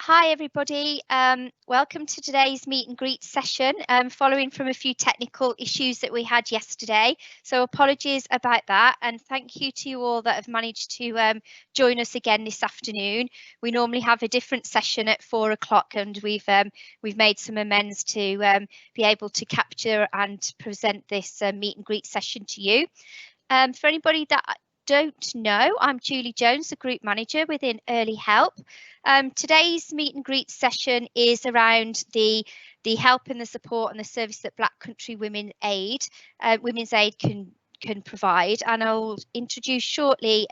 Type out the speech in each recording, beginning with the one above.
Hi everybody, welcome to today's meet and greet session, following from a few technical issues that we had yesterday. So apologies about that, and thank you to you all that have managed to join us again this afternoon. We normally have a different session at 4 o'clock, and we've made some amends to be able to capture and present this meet and greet session to you. For anybody that don't know, I'm Julie Jones, the Group Manager within Early Help. Today's meet and greet session is around the help and the support and the service that Black Country Women's Aid can provide, and I'll introduce shortly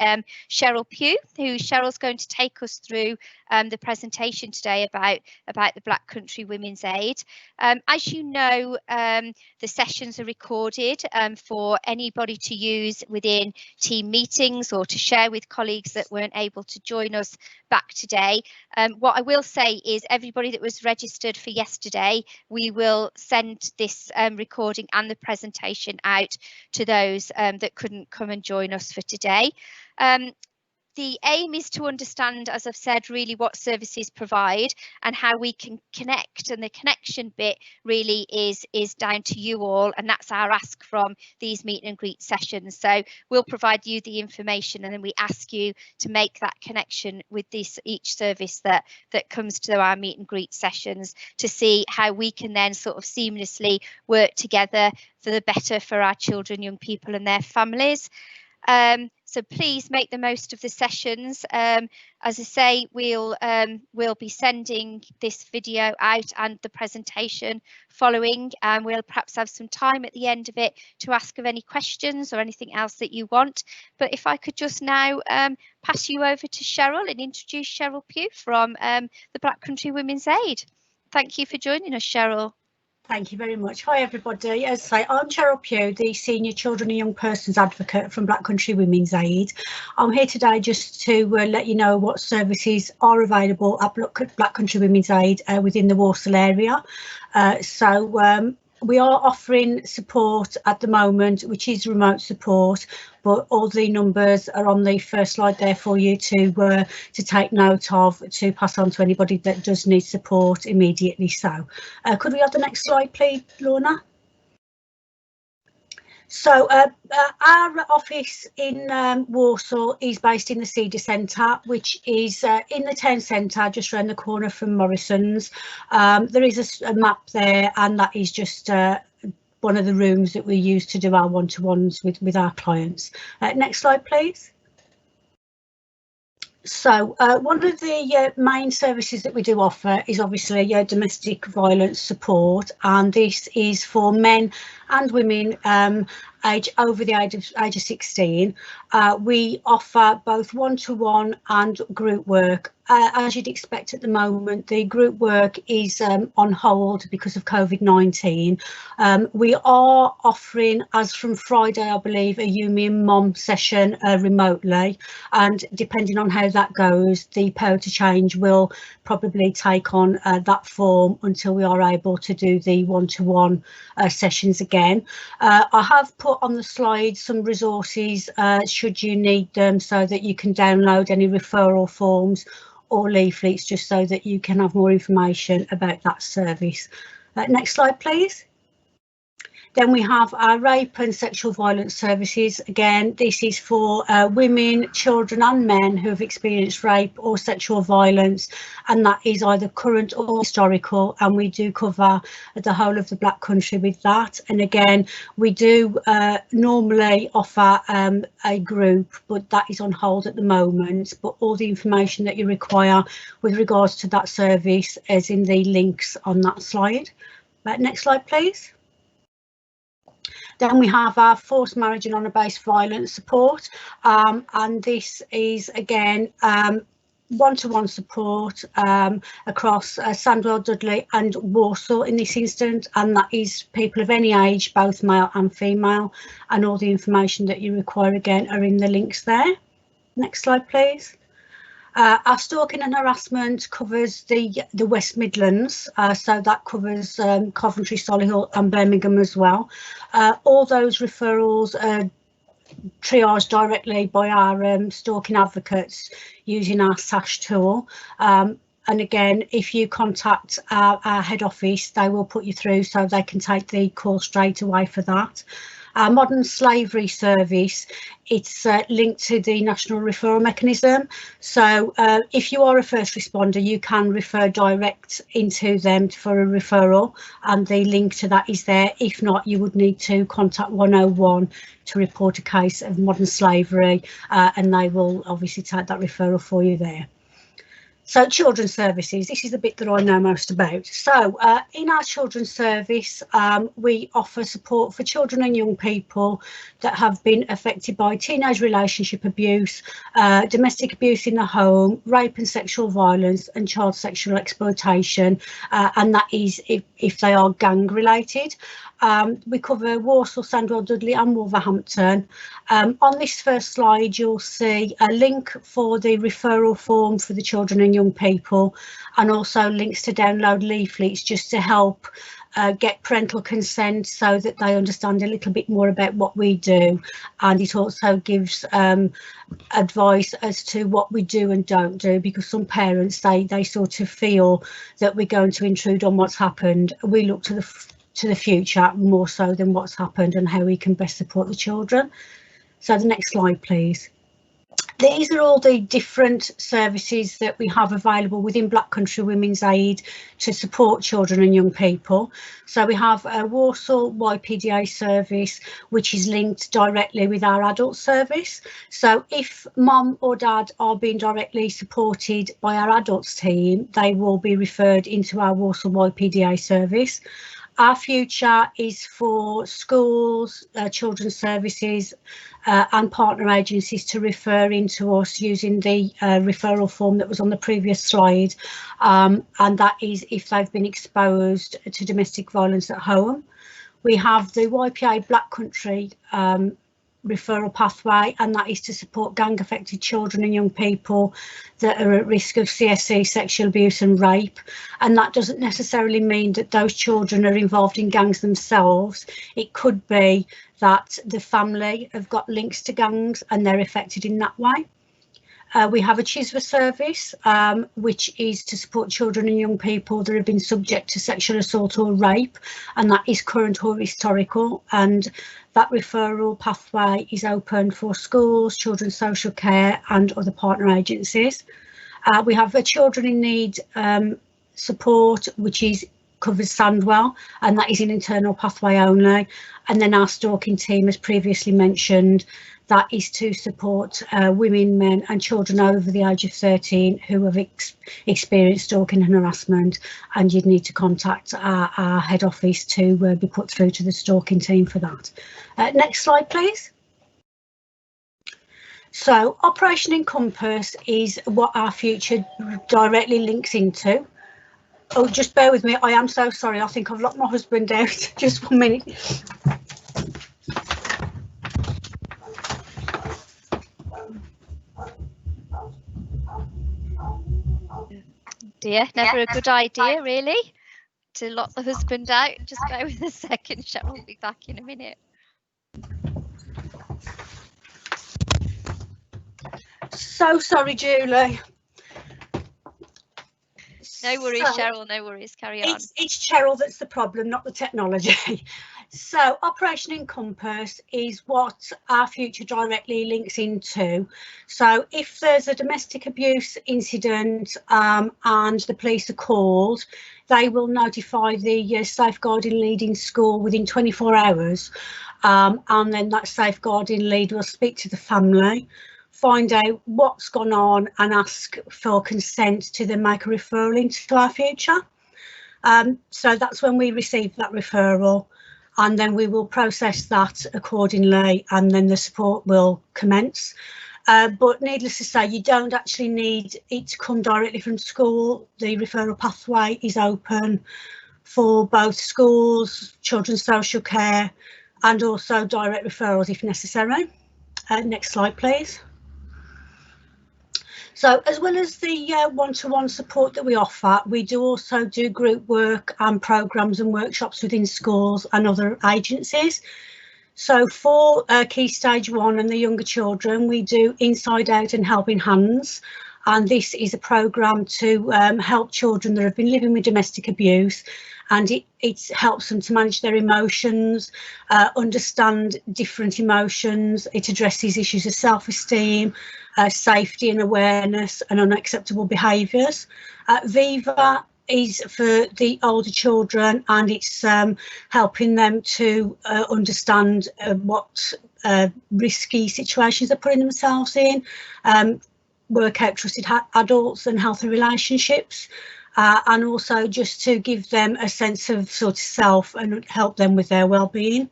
Cheryl Pugh, Cheryl's going to take us through the presentation today about the Black Country Women's Aid. As you know, the sessions are recorded for anybody to use within team meetings or to share with colleagues that weren't able to join us back today. What I will say is everybody that was registered for yesterday, we will send this recording and the presentation out to those that couldn't come and join us for today. The aim is to understand, as I've said, really what services provide and how we can connect, and the connection bit really is down to you all, and that's our ask from these meet and greet sessions. So we'll provide you the information, and then we ask you to make that connection with each service that comes to our meet and greet sessions, to see how we can then sort of seamlessly work together for the better for our children, young people and their families. So please make the most of the sessions. As I say, we'll be sending this video out and the presentation following, and we'll perhaps have some time at the end of it to ask of any questions or anything else that you want. But if I could just now pass you over to Cheryl and introduce Cheryl Pugh from the Black Country Women's Aid. Thank you for joining us, Cheryl. Thank you very much. Hi everybody. As I say, I'm Cheryl Pugh, the Senior Children and Young Persons Advocate from Black Country Women's Aid. I'm here today just to let you know what services are available at Black Country Women's Aid within the Walsall area. We are offering support at the moment, which is remote support, but all the numbers are on the first slide there for you to take note of, to pass on to anybody that does need support immediately. So could we have the next slide, please, Lorna? So our office in Walsall is based in the Cedar Centre, which is in the town centre, just around the corner from Morrison's. There is a map there, and that is just one of the rooms that we use to do our one-to-ones with our clients. Next slide, please. So one of the main services that we do offer is obviously domestic violence support, and this is for men and women over the age of 16. We offer both one-to-one and group work. As you'd expect at the moment, the group work is on hold because of COVID-19. We are offering, as from Friday, I believe, a You, Me and Mom session remotely, and depending on how that goes, the Power to Change will probably take on that form until we are able to do the one-to-one sessions again. I have put on the slide some resources should you need them, so that you can download any referral forms or leaflets, just so that you can have more information about that service. Next slide, please. Then we have our rape and sexual violence services. Again, this is for women, children and men who have experienced rape or sexual violence, and that is either current or historical, and we do cover the whole of the Black Country with that. And again, we do normally offer a group, but that is on hold at the moment. But all the information that you require with regards to that service is in the links on that slide. Next slide, please. Then we have our forced marriage and honour-based violence support, and this is again one-to-one support across Sandwell, Dudley and Walsall in this instance, and that is people of any age, both male and female, and all the information that you require again are in the links there. Next slide, please. Our stalking and harassment covers the West Midlands, so that covers Coventry, Solihull and Birmingham as well. All those referrals are triaged directly by our stalking advocates using our SASH tool. And again, if you contact our head office, they will put you through so they can take the call straight away for that. Our modern slavery service, it's linked to the national referral mechanism. So if you are a first responder, you can refer direct into them for a referral, and the link to that is there. If not, you would need to contact 101 to report a case of modern slavery, and they will obviously take that referral for you there. So children's services, this is the bit that I know most about. So in our children's service, we offer support for children and young people that have been affected by teenage relationship abuse, domestic abuse in the home, rape and sexual violence, and child sexual exploitation, and that is if they are gang related. We cover Walsall, Sandwell, Dudley and Wolverhampton. On this first slide, you'll see a link for the referral form for the children and young people, and also links to download leaflets just to help get parental consent so that they understand a little bit more about what we do. And it also gives advice as to what we do and don't do, because some parents, they sort of feel that we're going to intrude on what's happened. We look to the future more so than what's happened, and how we can best support the children. So the next slide, please. These are all the different services that we have available within Black Country Women's Aid to support children and young people. So we have a Walsall YPDA service, which is linked directly with our adult service. So if mum or dad are being directly supported by our adults team, they will be referred into our Walsall YPDA service. Our future is for schools, children's services and partner agencies to refer into us using the referral form that was on the previous slide, and that is if they've been exposed to domestic violence at home. We have the YPA Black Country referral pathway, and that is to support gang affected children and young people that are at risk of CSE, sexual abuse and rape. And that doesn't necessarily mean that those children are involved in gangs themselves. It could be that the family have got links to gangs and they're affected in that way. We have a CHISVA service, which is to support children and young people that have been subject to sexual assault or rape, and that is current or historical, and that referral pathway is open for schools, children's social care and other partner agencies. We have a children in need support, which covers Sandwell, and that is an internal pathway only. And then our stalking team, as previously mentioned, that is to support women, men and children over the age of 13 who have experienced stalking and harassment, and you'd need to contact our head office to be put through to the stalking team for that. Next slide, please. So Operation Encompass is what our future directly links into. Oh, just bear with me, I am so sorry, I think I've locked my husband out. Just 1 minute. Dear, never a good idea, really, to lock the husband out. Just bear with a second, Cheryl will be back in a minute. So sorry, Julie. No worries, Cheryl, no worries, carry on. It's Cheryl that's the problem, not the technology. So Operation Encompass is what our future directly links into. So if there's a domestic abuse incident and the police are called, they will notify the safeguarding lead in school within 24 hours. And then that safeguarding lead will speak to the family, find out what's gone on and ask for consent to then make a referral into our future. So that's when we receive that referral, and then we will process that accordingly, and then the support will commence. But needless to say, you don't actually need it to come directly from school. The referral pathway is open for both schools, children's social care, and also direct referrals if necessary. Next slide, please. So as well as the one-to-one support that we offer, we do also do group work and programmes and workshops within schools and other agencies. So for Key Stage 1 and the younger children, we do Inside Out and Helping Hands. and this is a programme to help children that have been living with domestic abuse, and it helps them to manage their emotions, understand different emotions. It addresses issues of self-esteem, safety and awareness, and unacceptable behaviours. Viva is for the older children, and it's helping them to understand what risky situations they're putting themselves in, work out trusted adults and healthy relationships, and also just to give them a sense of sort of self and help them with their well-being.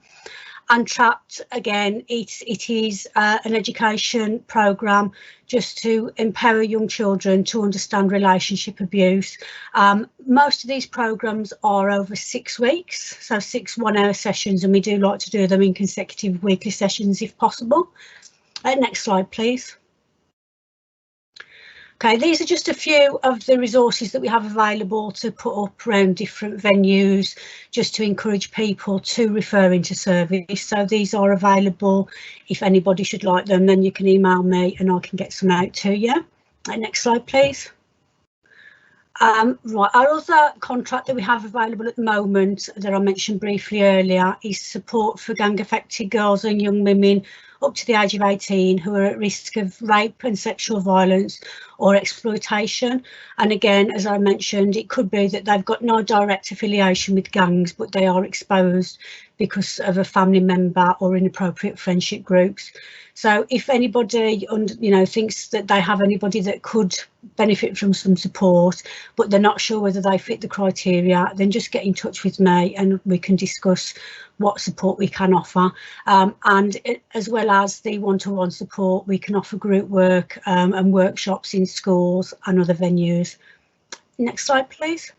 Untrapped, again, it is an education programme just to empower young children to understand relationship abuse. Most of these programmes are over 6 weeks, so 6 one-hour sessions, and we do like to do them in consecutive weekly sessions if possible. Next slide, please. Okay, these are just a few of the resources that we have available to put up around different venues, just to encourage people to refer into service. So these are available. If anybody should like them, then you can email me and I can get some out to you. Next slide, please. Right, our other contract that we have available at the moment that I mentioned briefly earlier is support for gang affected girls and young women up to the age of 18 who are at risk of rape and sexual violence or exploitation. And again, as I mentioned, it could be that they've got no direct affiliation with gangs, but they are exposed because of a family member or inappropriate friendship groups. So if anybody, thinks that they have anybody that could benefit from some support, but they're not sure whether they fit the criteria, then just get in touch with me and we can discuss what support we can offer. As well as the one-to-one support, we can offer group work and workshops in schools and other venues. Next slide, please.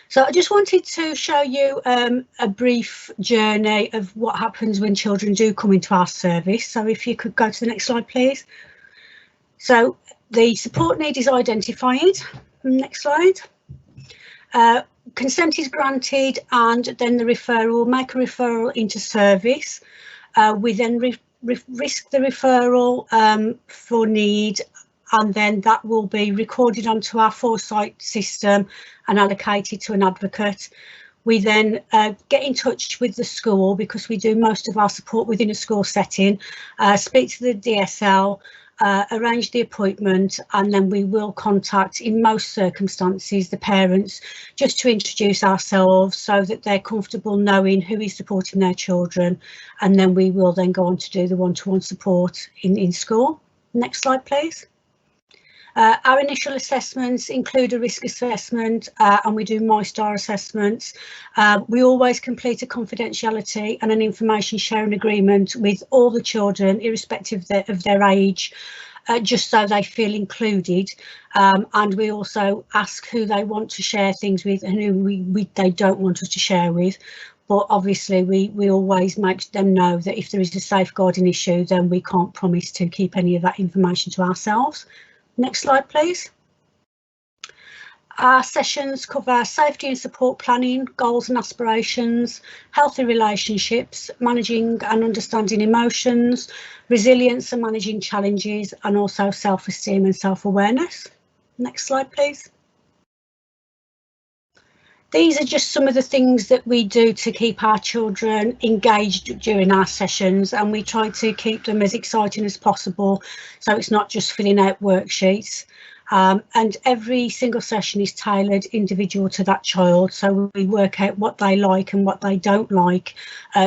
So I just wanted to show you a brief journey of what happens when children do come into our service. So if you could go to the next slide, please. So the support need is identified. Next slide. Consent is granted, and then the referral will make a referral into service. We then risk the referral for need, and then that will be recorded onto our foresight system and allocated to an advocate. We then get in touch with the school, because we do most of our support within a school setting, speak to the DSL, arrange the appointment, and then we will contact, in most circumstances, the parents just to introduce ourselves so that they're comfortable knowing who is supporting their children, and then we will then go on to do the one-to-one support in school. Next slide, please. Our initial assessments include a risk assessment, and we do MyStar assessments. We always complete a confidentiality and an information sharing agreement with all the children, irrespective of their age, just so they feel included. And we also ask who they want to share things with and who they don't want us to share with. But obviously we always make them know that if there is a safeguarding issue, then we can't promise to keep any of that information to ourselves. Next slide, please. Our sessions cover safety and support planning, goals and aspirations, healthy relationships, managing and understanding emotions, resilience and managing challenges, and also self-esteem and self-awareness. Next slide, please. These are just some of the things that we do to keep our children engaged during our sessions, and we try to keep them as exciting as possible, so it's not just filling out worksheets. And every single session is tailored individual to that child, so we work out what they like and what they don't like,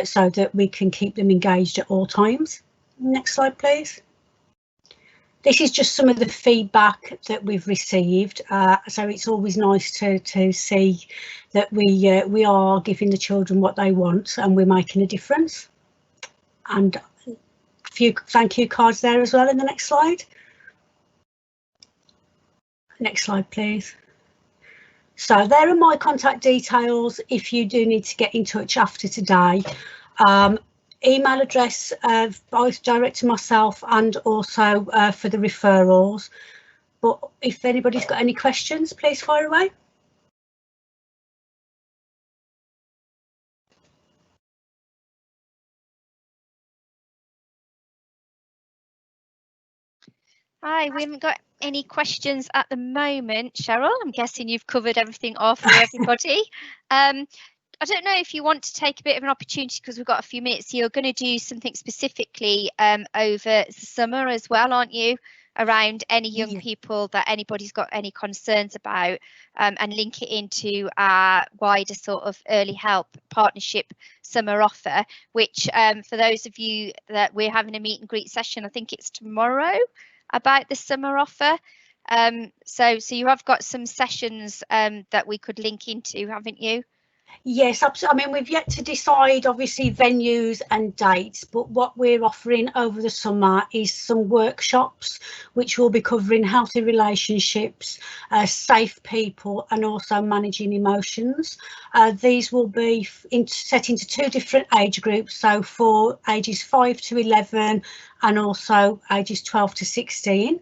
so that we can keep them engaged at all times. Next slide, please. This is just some of the feedback that we've received, so it's always nice to see that we are giving the children what they want and we're making a difference. And a few thank you cards there as well in the next slide. Next slide, please. So there are my contact details if you do need to get in touch after today. Email address both direct to myself and also for the referrals. But if anybody's got any questions, please fire away. Hi, we haven't got any questions at the moment, Cheryl. I'm guessing you've covered everything off for everybody. I don't know if you want to take a bit of an opportunity, because we've got a few minutes. You're going to do something specifically over the summer as well, aren't you? Around any young people that anybody's got any concerns about, and link it into our wider sort of early help partnership summer offer, which for those of you that we're having a meet and greet session, I think it's tomorrow, about the summer offer. So you have got some sessions that we could link into, haven't you? Yes, absolutely. I mean, we've yet to decide, obviously, venues and dates, but what we're offering over the summer is some workshops which will be covering healthy relationships, safe people, and also managing emotions. These will be set into 2 different age groups, so for ages 5 to 11 and also ages 12 to 16.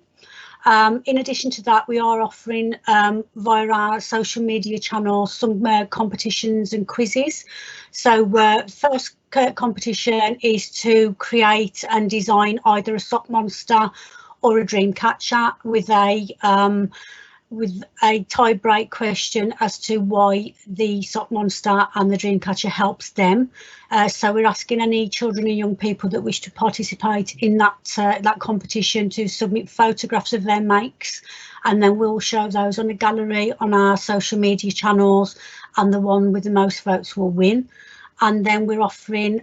In addition to that, we are offering via our social media channels some competitions and quizzes. So first competition is to create and design either a sock monster or a dream catcher with a tie-break question as to why the sock monster and the dreamcatcher helps them. So we're asking any children and young people that wish to participate in that competition to submit photographs of their makes, and then we'll show those on a gallery on our social media channels, and the one with the most votes will win. And then we're offering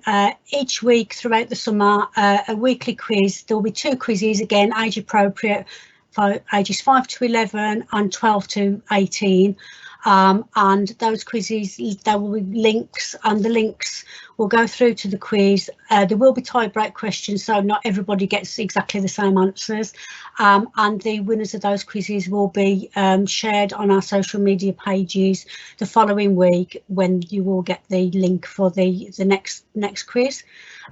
each week throughout the summer a weekly quiz. There will be 2 quizzes, again age appropriate, for ages 5 to 11 and 12 to 18, and those quizzes, there will be links, and the links will go through to the quiz. There will be tie-break questions, so not everybody gets exactly the same answers, and the winners of those quizzes will be shared on our social media pages the following week, when you will get the link for the next quiz.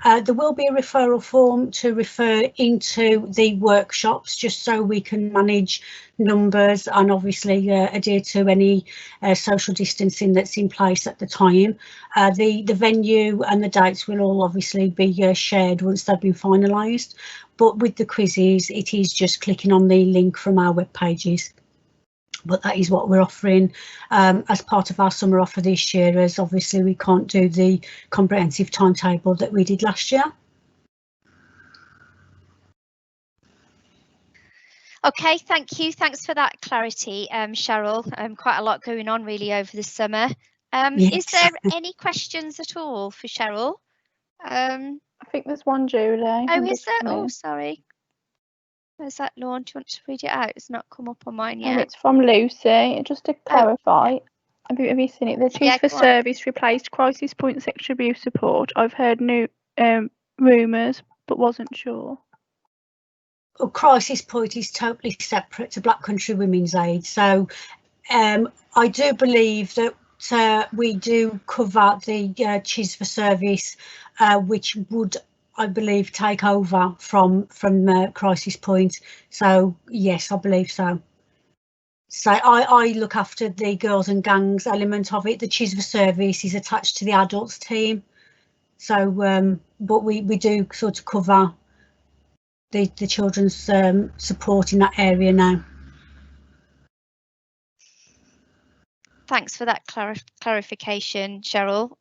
There will be a referral form to refer into the workshops, just so we can manage numbers and obviously adhere to any social distancing that's in place at the time. The venue and the dates will all obviously be shared once they've been finalised, but with the quizzes it is just clicking on the link from our web pages. But that is what we're offering as part of our summer offer this year, as obviously we can't do the comprehensive timetable that we did last year. Okay, thank you. Thanks for that clarity, Cheryl. Quite a lot going on really over the summer. Yes. Is there any questions at all for Cheryl? I think there's one, Julie. Oh, is there? Oh, sorry. Where's that, Lauren? Do you want to read it out? It's not come up on mine yet. It's from Lucy. Just to clarify, have you seen it? The Chief for Service replaced Crisis Point Sexual Abuse Support. I've heard new rumours, but wasn't sure. Well, Crisis Point is totally separate to Black Country Women's Aid, so I do believe that we do cover the CHIS for Service, which would, I believe, take over from Crisis Point. So yes, I believe so. So I look after the girls and gangs element of it. The CHIS for Service is attached to the adults team. So but we do sort of cover the children's support in that area now. Thanks for that clarification, Cheryl.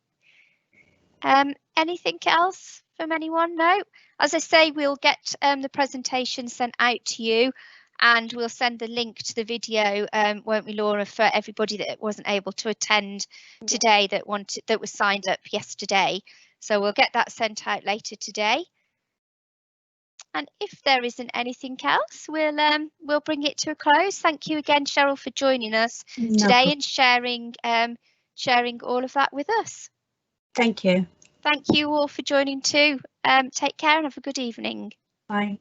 Anything else from anyone? No? As I say, we'll get the presentation sent out to you, and we'll send the link to the video, won't we, Laura, for everybody that wasn't able to attend today, that was signed up yesterday. So we'll get that sent out later today. And if there isn't anything else, we'll bring it to a close. Thank you again, Cheryl, for joining us today and sharing all of that with us. Thank you. Thank you all for joining too. Take care and have a good evening. Bye.